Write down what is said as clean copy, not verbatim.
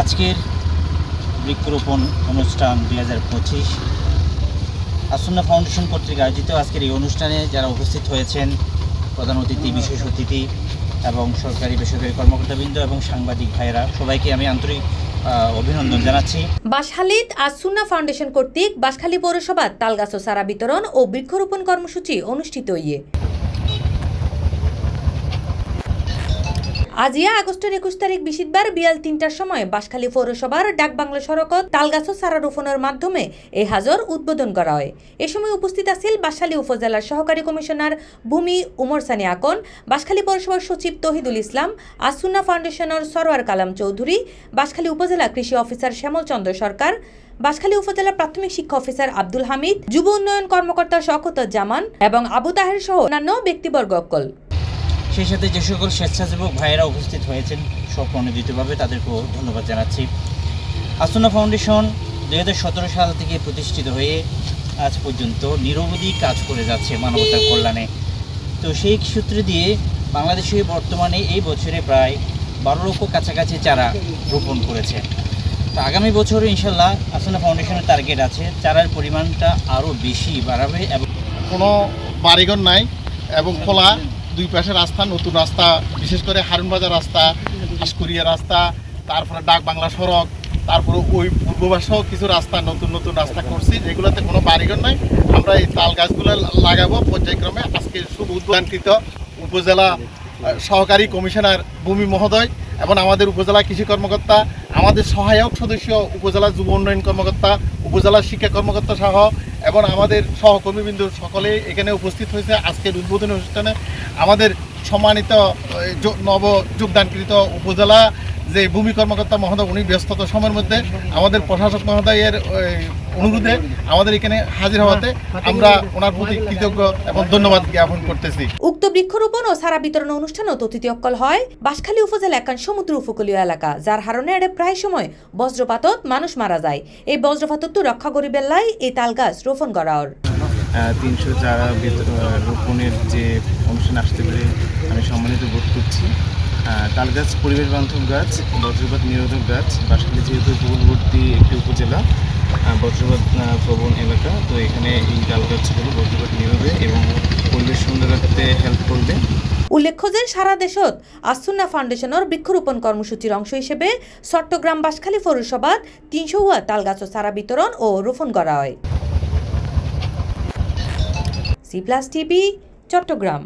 আজকের বৃক্ষরোপণ অনুষ্ঠান 2025 আসুন্না ফাউন্ডেশন কর্তৃক আয়োজিত আজকের এই অনুষ্ঠানে যারা উপস্থিত হয়েছেন প্রধান অতিথি, বিশেষ অতিথি এবং সরকারি বেসরকারি কর্মকর্তাবৃন্দ এবং সাংবাদিক ভাইয়েরা, সবাইকে আমি আন্তরিক অভিনন্দন জানাচ্ছি। বাঁশখালীত আসুন্না ফাউন্ডেশন কর্তৃক বাঁশখালী পৌরসভার তালগাছ ও চারা বিতরণ ও বৃক্ষরোপণ কর্মসূচি অনুষ্ঠিত হইয়ে আজিয়া আগস্টের 21 তারিখ বৃহস্পতিবার বিয়াল 3টার সময় বাঁশখালী পৌরসভার ডাকবাংলা সড়কত তালগাছ ও চারা রোপণের মাধ্যমে এই হাজর উদ্বোধন করা হয়। এ সময় উপস্থিত আছেন বাঁশখালী উপজেলার সহকারী কমিশনার ভূমি উমর সানি আকন, বাঁশখালী পৌরসভার সচিব তহিদুল ইসলাম, আসুন্না ফাউন্ডেশনের সরোয়ার কালাম চৌধুরী, বাঁশখালী উপজেলা কৃষি অফিসার শ্যামল চন্দ্র সরকার, বাঁশখালী উপজেলা প্রাথমিক শিক্ষা অফিসার আব্দুল হামিদ, যুব উন্নয়ন কর্মকর্তা শওকত জামান এবং আবু তাহের সহ অন্যান্য ব্যক্তিবর্গ। সেই সাথে যে সকল স্বেচ্ছাসেবক ভাইয়েরা উপস্থিত হয়েছেন স্বপ্রণোদিতভাবে তাদেরকেও ধন্যবাদ জানাচ্ছি। আসুন্না ফাউন্ডেশন 2017 সাল থেকে প্রতিষ্ঠিত হয়ে আজ পর্যন্ত নিরবধি কাজ করে যাচ্ছে মানবতার কল্যাণে। তো সেই সূত্রে দিয়ে বাংলাদেশে বর্তমানে এই বছরে প্রায় 12 লক্ষ কাছাকাছি চারা রোপণ করেছে। তো আগামী বছরও ইনশাল্লাহ আসুন্না ফাউন্ডেশনের টার্গেট আছে চারার পরিমাণটা আরও বেশি বাড়াবে। এবং কোনো বাড়িঘর নাই এবং খোলা দুই পাশে রাস্তা, নতুন রাস্তা, বিশেষ করে হারুন বাজার রাস্তা, হাসকুরিয়া রাস্তা, তারপরে ডাক বাংলা সড়ক, তারপরে ওই পূর্ববাসেও কিছু রাস্তা, নতুন নতুন রাস্তা করছি, যেগুলোতে কোনো বাড়িঘর নাই। আমরা এই তাল গাছগুলো লাগাবো পর্যায়ক্রমে। আজকে শুভ উদ্বোধনকৃত উপজেলা সহকারী কমিশনার ভূমি মহোদয় এবং আমাদের উপজেলা কৃষি কর্মকর্তা, আমাদের সহায়ক সদস্য উপজেলা যুব উন্নয়ন কর্মকর্তা, উপজেলা শিক্ষা কর্মকর্তা সহ এবং আমাদের সহকর্মীবৃন্দ সকলে এখানে উপস্থিত হয়েছে আজকের উদ্বোধনী অনুষ্ঠানে। আমাদের সম্মানিত নব যোগদানকৃত উপজেলা যে ভূমি কর্মকর্তা মহোদয়, উনি ব্যস্ততা সময়ের মধ্যে আমাদের প্রশাসক মহোদয়ের অনুরোধে আমাদের এখানে হাজির হওয়াতে আমরা ওনার প্রতি কৃতজ্ঞ এবং ধন্যবাদ জ্ঞাপন করতেছি। উক্ত বৃক্ষরোপণ ও চারা বিতরণ অনুষ্ঠান অতিথি অক্কল হয় বাঁশখালী উপজেলা একান সমুদ্র উপকূলীয় এলাকা, যার কারণে এর প্রায় সময় বজ্রপাতত মানুষ মারা যায়। এই বজ্রপাতত রক্ষা করিবার লাই এই তাল গাছ রোপণ করা হয়। 300 চারা রোপণের যে অনুষ্ঠান আসতে পেরে আমি সম্মানিত বোধ করছি। তাল গাছ পরিবেশ বান্ধব গাছ, বজ্রপাত নিরোধক গাছ। বাঁশখালী যেহেতু উপকূলবর্তী একটি উপজেলা, বজ্রপাত প্রবণ এলাকা, তো এখানে এই তাল গাছগুলো বজ্রপাত নিরোধে এবং পরিবেশ সুন্দর রাখতে হেল্প করবে। উল্লেখ্য যে সারা দেশত আসুন্না ফাউন্ডেশনের বৃক্ষরোপণ কর্মসূচির অংশ হিসেবে চট্টগ্রাম বাঁশখালী পৌরসভাত 300 তাল গাছ ও চারা বিতরণ ও রোপণ করা হয়। C+ TV, Chittagong.